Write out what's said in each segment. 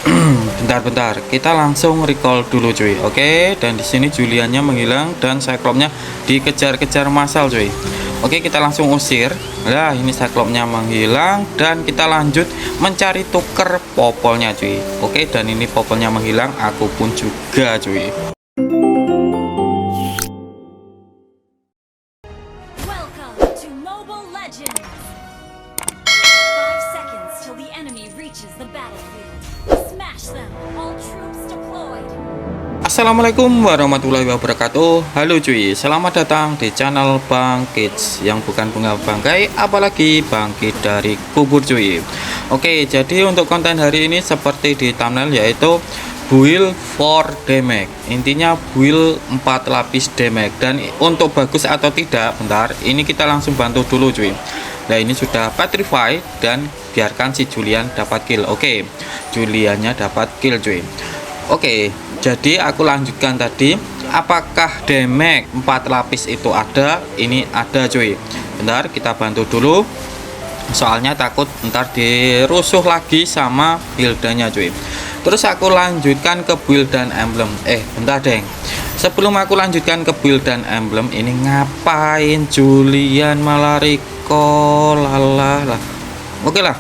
Bentar-bentar, kita langsung recall dulu cuy. Oke, dan di sini Juliannya menghilang dan Cyclops-nya dikejar-kejar massal cuy. Oke, kita langsung usir. Nah, ini Cyclops-nya menghilang dan kita lanjut mencari tuker popolnya cuy. Oke, dan ini popolnya menghilang, aku pun juga cuy. Welcome to Mobile Legends! 5 seconds till the enemy reaches the battlefield. Smash them, all troops deployed. Assalamualaikum warahmatullahi wabarakatuh. Halo cuy, selamat datang di channel Bang Kids, yang bukan bunga bangkai apalagi bangkit dari kubur cuy. Oke, jadi untuk konten hari ini seperti di thumbnail, yaitu build for damage. Intinya build 4 lapis damage. Dan untuk bagus atau tidak, bentar, ini kita langsung bantu dulu cuy. Nah, ini sudah petrify dan biarkan si Julian dapat kill. Oke, Juliannya dapat kill cuy. Oke, jadi aku lanjutkan tadi. Apakah damage 4 lapis itu ada? Ini ada cuy. Bentar, kita bantu dulu, soalnya takut ntar dirusuh lagi sama buildnya cuy. Terus aku lanjutkan ke build dan emblem. Bentar deng, sebelum aku lanjutkan ke build dan emblem, ini ngapain Julian malah recall? Lah. Oke lah,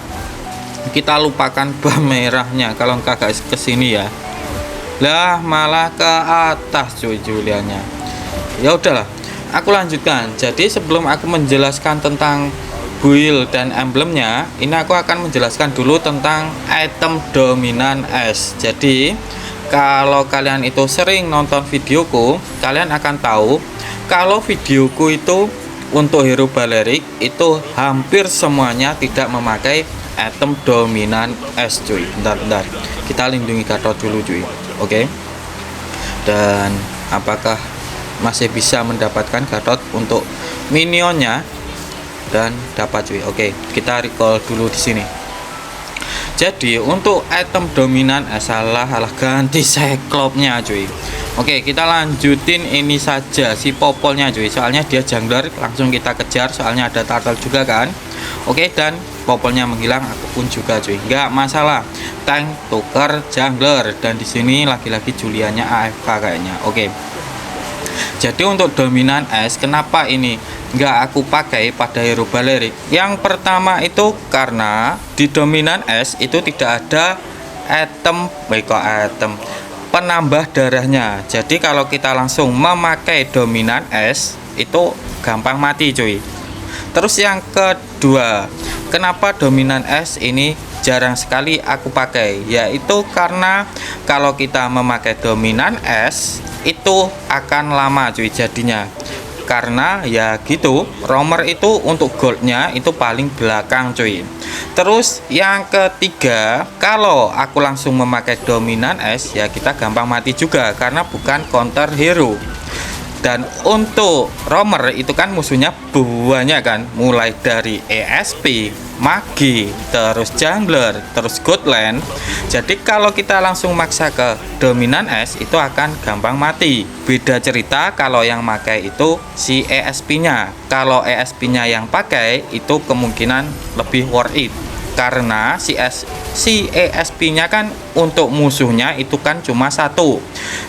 kita lupakan bam merahnya kalau kagak kesini ya. Lah, malah ke atas cuy Juliannya. Ya udahlah, aku lanjutkan. Jadi sebelum aku menjelaskan tentang build dan emblemnya, ini aku akan menjelaskan dulu tentang item dominan es. Jadi kalau kalian itu sering nonton videoku, kalian akan tahu kalau videoku itu untuk hero balerik itu hampir semuanya tidak memakai item dominan es cuy. Bentar, kita lindungi Gatot dulu cuy. Oke. Dan apakah masih bisa mendapatkan Gatot untuk minionnya? Dan dapat cuy. Oke, kita recall dulu di sini. Jadi untuk item dominan salah ganti Cyclops-nya cuy. Oke, kita lanjutin ini saja si popolnya cuy. Soalnya dia jungler, langsung kita kejar soalnya ada turtle juga kan. Oke, dan popolnya menghilang, aku pun juga cuy. Nggak masalah. Tank tuker jungler, dan di sini lagi-lagi Juliannya AFK kayaknya. Oke. Jadi untuk dominan es, kenapa ini nggak aku pakai pada hero balerik? Yang pertama itu karena di dominan es itu tidak ada item penambah darahnya. Jadi kalau kita langsung memakai dominan es itu gampang mati cuy. Terus yang kedua, kenapa dominan es ini jarang sekali aku pakai? Yaitu karena kalau kita memakai dominan es itu akan lama cuy jadinya. Karena ya gitu, roamer itu untuk goldnya itu paling belakang cuy. Terus yang ketiga, kalau aku langsung memakai dominan es ya kita gampang mati juga karena bukan counter hero. Dan untuk roamer itu kan musuhnya banyak kan, mulai dari ESP, magi, terus jungler, terus godland. Jadi kalau kita langsung maksa ke dominan es itu akan gampang mati. Beda cerita kalau yang pakai itu si ESP-nya. Kalau ESP-nya yang pakai itu kemungkinan lebih worth it. Karena si ESP-nya kan untuk musuhnya itu kan cuma satu.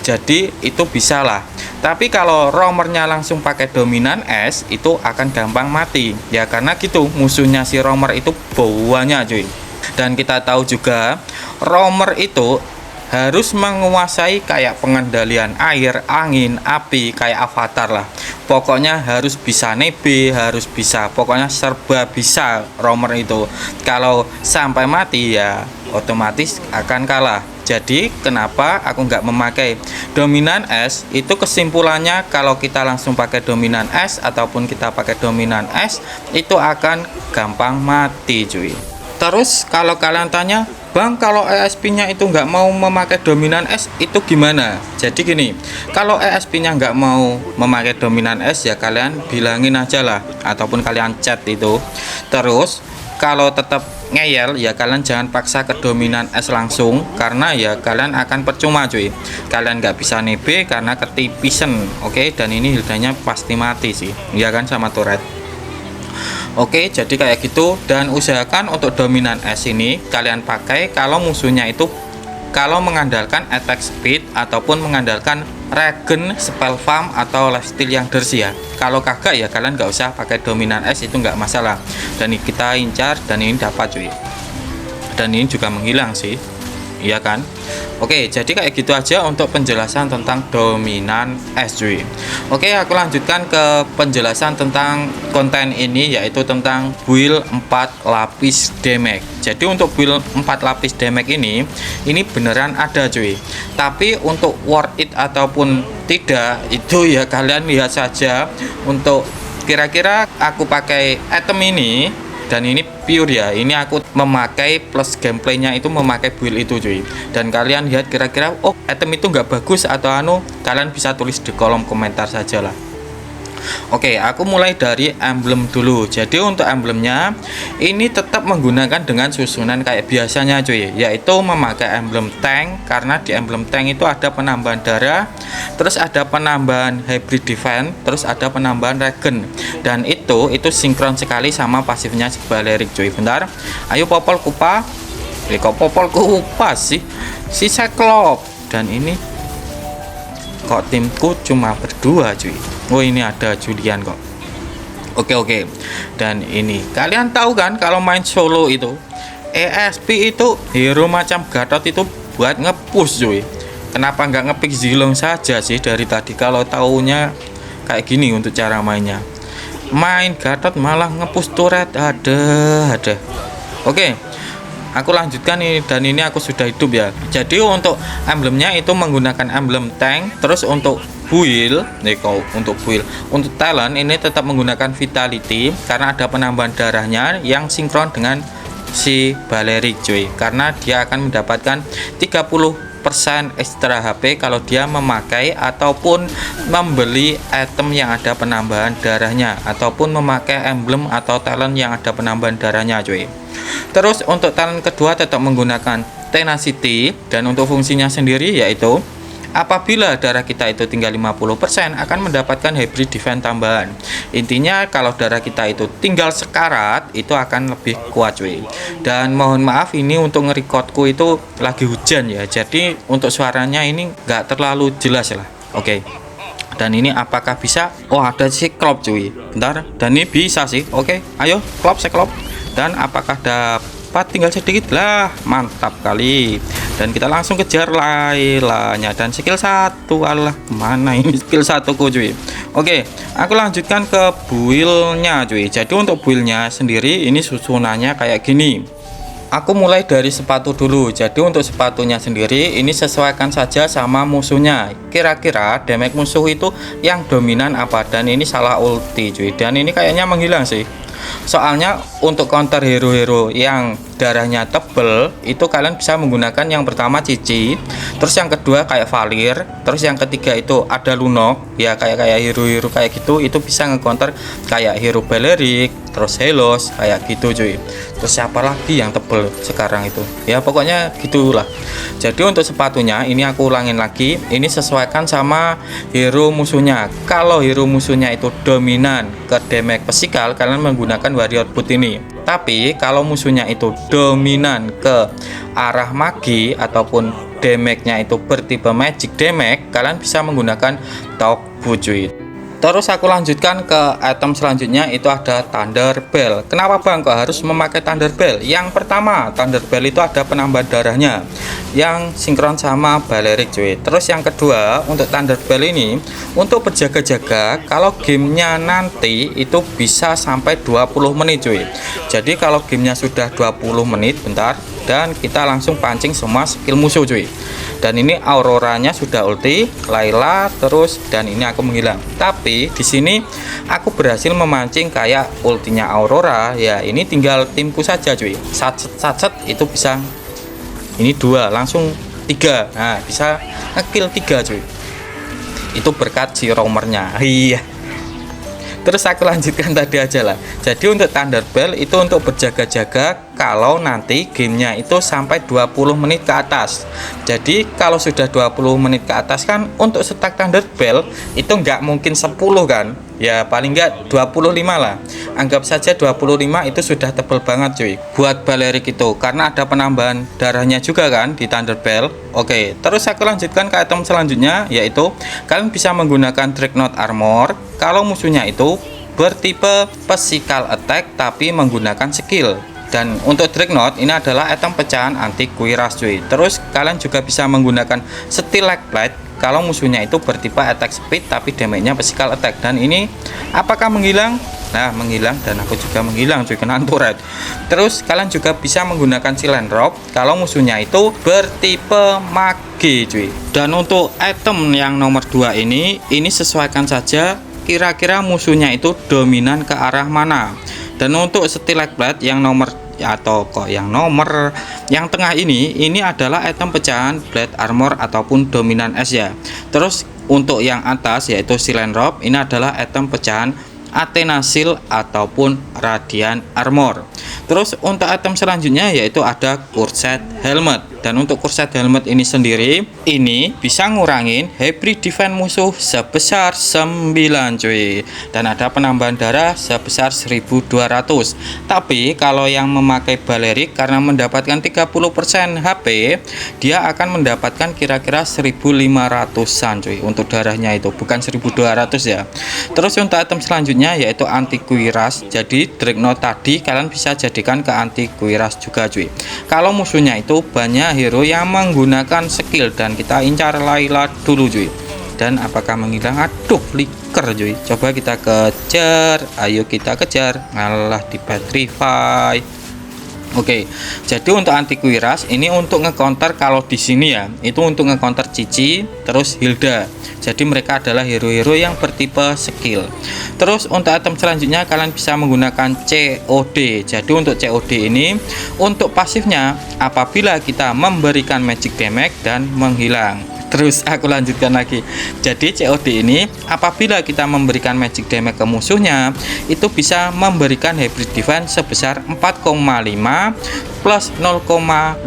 Jadi itu bisa lah. Tapi kalau roamernya langsung pakai dominan es itu akan gampang mati. Ya karena gitu, musuhnya si roamer itu banyak cuy. Dan kita tahu juga roamer itu harus menguasai kayak pengendalian air, angin, api, kayak avatar lah. Pokoknya harus bisa nebe, harus bisa, pokoknya serba bisa roamer itu. Kalau sampai mati ya otomatis akan kalah. Jadi kenapa aku nggak memakai dominan es? Itu kesimpulannya kalau kita langsung pakai dominan es ataupun kita pakai dominan es itu akan gampang mati cuy. Terus kalau kalian tanya, Bang, kalau ESP-nya itu nggak mau memakai dominan es itu gimana? Jadi gini, kalau ESP-nya nggak mau memakai dominan es ya kalian bilangin aja lah, ataupun kalian chat itu. Terus kalau tetap ngeyel ya kalian jangan paksa ke dominan es langsung, karena ya kalian akan percuma cuy. Kalian nggak bisa nebe karena ketipisan. Oke, dan ini hildanya pasti mati sih, ya kan, sama turret. Oke, jadi kayak gitu. Dan usahakan untuk dominan es ini kalian pakai kalau musuhnya itu kalau mengandalkan attack speed ataupun mengandalkan regen, spell farm atau lifesteal yang bersih ya. Kalau kagak ya kalian nggak usah pakai dominan es, itu nggak masalah. Dan ini kita incar dan ini dapat cuy. Dan ini juga menghilang sih, iya kan? Oke, jadi kayak gitu aja untuk penjelasan tentang dominan es cuy. Oke, aku lanjutkan ke penjelasan tentang konten ini, yaitu tentang build 4 lapis damage. Jadi untuk build 4 lapis damage ini beneran ada cuy. Tapi untuk worth it ataupun tidak itu ya kalian lihat saja. Untuk kira-kira aku pakai item ini, dan ini pure ya, ini aku memakai plus gameplaynya itu memakai build itu cuy. Dan kalian lihat kira-kira oh item itu nggak bagus atau kalian bisa tulis di kolom komentar saja lah. Oke, aku mulai dari emblem dulu. Jadi untuk emblemnya ini tetap menggunakan dengan susunan kayak biasanya cuy, yaitu memakai emblem tank, karena di emblem tank itu ada penambahan darah, terus ada penambahan hybrid defense, terus ada penambahan regen, dan itu sinkron sekali sama pasifnya si Balerik cuy. Bentar, ayo popol kupa. Kok popol kupas sih si Cyclops. Dan ini kok timku cuma berdua cuy. Oh ini ada Julian kok. Oke. Dan ini kalian tahu kan kalau main solo itu ESP itu hero macam Gatot itu buat ngepush cuy. Kenapa nggak ngepick Zilong saja sih dari tadi kalau taunya kayak gini untuk cara mainnya. Main Gatot malah ngepush turret, ada. Oke. Aku lanjutkan ini, dan ini aku sudah hidup ya. Jadi untuk emblemnya itu menggunakan emblem tank. Terus untuk build, untuk talent ini tetap menggunakan vitality karena ada penambahan darahnya yang sinkron dengan si Balerik cuy. Karena dia akan mendapatkan 30% extra HP kalau dia memakai ataupun membeli item yang ada penambahan darahnya, ataupun memakai emblem atau talent yang ada penambahan darahnya cuy. Terus untuk talent kedua tetap menggunakan tenacity, dan untuk fungsinya sendiri yaitu apabila darah kita itu tinggal 50% akan mendapatkan hybrid defense tambahan. Intinya kalau darah kita itu tinggal sekarat itu akan lebih kuat cuy. Dan mohon maaf ini untuk ngerecordku itu lagi hujan ya, jadi untuk suaranya ini nggak terlalu jelas lah. Oke. Dan ini apakah bisa? Oh ada Cyclops cuy. Bentar, dan ini bisa sih. Oke, ayo Cyclops. Dan apakah dapat? Tinggal sedikit lah, mantap kali. Dan kita langsung kejar Lailanya dan skill 1. Allah, mana ini skill 1 ku cuy. Oke, aku lanjutkan ke build-nya cuy. Jadi untuk build-nya sendiri ini susunannya kayak gini. Aku mulai dari sepatu dulu. Jadi untuk sepatunya sendiri ini sesuaikan saja sama musuhnya. Kira-kira damage musuh itu yang dominan apa, dan ini salah ulti cuy. Dan ini kayaknya menghilang sih. Soalnya untuk counter hero-hero yang darahnya tebel itu kalian bisa menggunakan yang pertama Cici, terus yang kedua kayak Valir, terus yang ketiga itu ada Lunok ya, kayak hero-hero kayak gitu, itu bisa nge-counter kayak hero Balerik, terus Helos kayak gitu cuy. Terus siapa lagi yang tebel sekarang itu ya, pokoknya gitulah. Jadi untuk sepatunya ini aku ulangin lagi, ini sesuaikan sama hero musuhnya. Kalau hero musuhnya itu dominan ke damage physical, kalian menggunakan warrior boot ini. Tapi kalau musuhnya itu dominan ke arah magi ataupun damage-nya itu bertipe magic damage, kalian bisa menggunakan Talk Boot cuy. Terus aku lanjutkan ke item selanjutnya, itu ada Thunder Bell. Kenapa bang kok harus memakai Thunder Bell? Yang pertama, Thunder Bell itu ada penambahan darahnya yang sinkron sama Balerik cuy. Terus yang kedua, untuk Thunder Bell ini untuk berjaga-jaga kalau gamenya nanti itu bisa sampai 20 menit cuy. Jadi kalau gamenya sudah 20 menit, bentar, dan kita langsung pancing semua skill musuh cuy. Dan ini Auroranya sudah ulti, Layla, terus dan ini aku menghilang. Tapi di sini aku berhasil memancing kayak ultinya Aurora ya. Ini tinggal timku saja cuy. Sat itu bisa, ini 2 langsung 3. Nah bisa ngekill 3 cuy. Itu berkat si roamernya. Iya. Terus aku lanjutkan tadi aja lah. Jadi untuk Thunder Bell itu untuk berjaga-jaga kalau nanti gamenya itu sampai 20 menit ke atas. Jadi kalau sudah 20 menit ke atas kan untuk stack Thunderbell itu nggak mungkin 10 kan, ya paling nggak 25 lah, anggap saja 25 itu sudah tebel banget cuy buat Balerik itu, karena ada penambahan darahnya juga kan di Thunderbell. Oke, terus aku lanjutkan ke item selanjutnya, yaitu kalian bisa menggunakan Dreadnought Armor kalau musuhnya itu bertipe physical attack tapi menggunakan skill. Dan untuk Dreadnought ini adalah item pecahan anti kuiras cuy. Terus kalian juga bisa menggunakan Steel Plate kalau musuhnya itu bertipe attack speed tapi damage-nya physical attack. Dan ini apakah menghilang? Nah, menghilang, dan aku juga menghilang cuy, kena turret. Terus kalian juga bisa menggunakan Silent Rope kalau musuhnya itu bertipe mage cuy. Dan untuk item yang nomor 2 ini sesuaikan saja kira-kira musuhnya itu dominan ke arah mana. Dan untuk Steel Plate yang nomor yang tengah ini adalah item pecahan Blade Armor ataupun dominan es ya. Terus untuk yang atas yaitu Silent Rope ini adalah item pecahan Athena Shield ataupun Radiant Armor. Terus untuk item selanjutnya yaitu ada Cursed Helmet. Dan untuk Cursed Helmet ini sendiri ini bisa ngurangin hybrid defense musuh sebesar 9 cuy, dan ada penambahan darah sebesar 1200. Tapi kalau yang memakai Balerik karena mendapatkan 30% HP, dia akan mendapatkan kira-kira 1500-an cuy untuk darahnya itu, bukan 1200 ya. Terus untuk item selanjutnya yaitu anti kuiras. Jadi Dreadnought tadi kalian bisa jadikan ke anti kuiras juga cuy kalau musuhnya itu banyak hero yang menggunakan skill. Dan kita incar Layla dulu cuy. Dan apakah menghilang? Aduh, flicker cuy. Coba kita kejar, ayo kita kejar. Ngalah di petrify. Oke, jadi untuk anti kuiras ini untuk ngecounter, kalau di sini ya itu untuk ngecounter Cici terus Hilda. Jadi mereka adalah hero-hero yang bertipe skill. Terus untuk item selanjutnya kalian bisa menggunakan COD. Jadi untuk COD ini untuk pasifnya apabila kita memberikan magic damage dan menghilang. Terus aku lanjutkan lagi. Jadi COD ini apabila kita memberikan magic damage ke musuhnya itu bisa memberikan hybrid defense sebesar 4,5 plus 0,5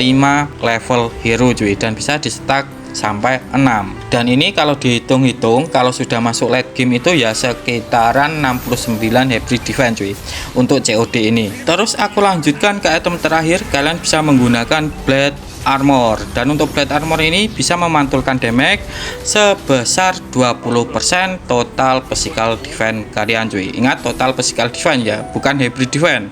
level hero cuy, dan bisa di stack sampai 6. Dan ini kalau dihitung-hitung kalau sudah masuk late game itu ya sekitaran 69 hybrid defense cuy untuk COD ini. Terus aku lanjutkan ke item terakhir, kalian bisa menggunakan Blade Armor. Dan untuk Blade Armor ini bisa memantulkan damage sebesar 20% total physical defense kalian cuy. Ingat total physical defense ya, bukan hybrid defense.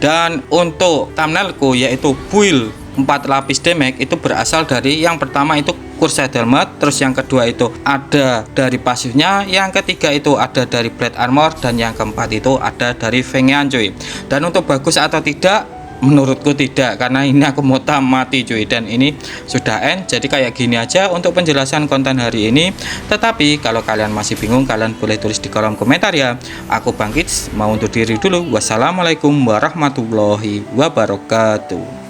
Dan untuk thumbnailku yaitu build 4 lapis damage itu berasal dari yang pertama itu Cursed Helmet, terus yang kedua itu ada dari pasifnya, yang ketiga itu ada dari Blade Armor, dan yang keempat itu ada dari Fengyang cuy. Dan untuk bagus atau tidak, menurutku tidak, karena ini aku mau mati cuy, dan ini sudah end. Jadi kayak gini aja untuk penjelasan konten hari ini. Tetapi kalau kalian masih bingung kalian boleh tulis di kolom komentar ya. Aku Bang Kids mau undur diri dulu. Wassalamualaikum warahmatullahi wabarakatuh.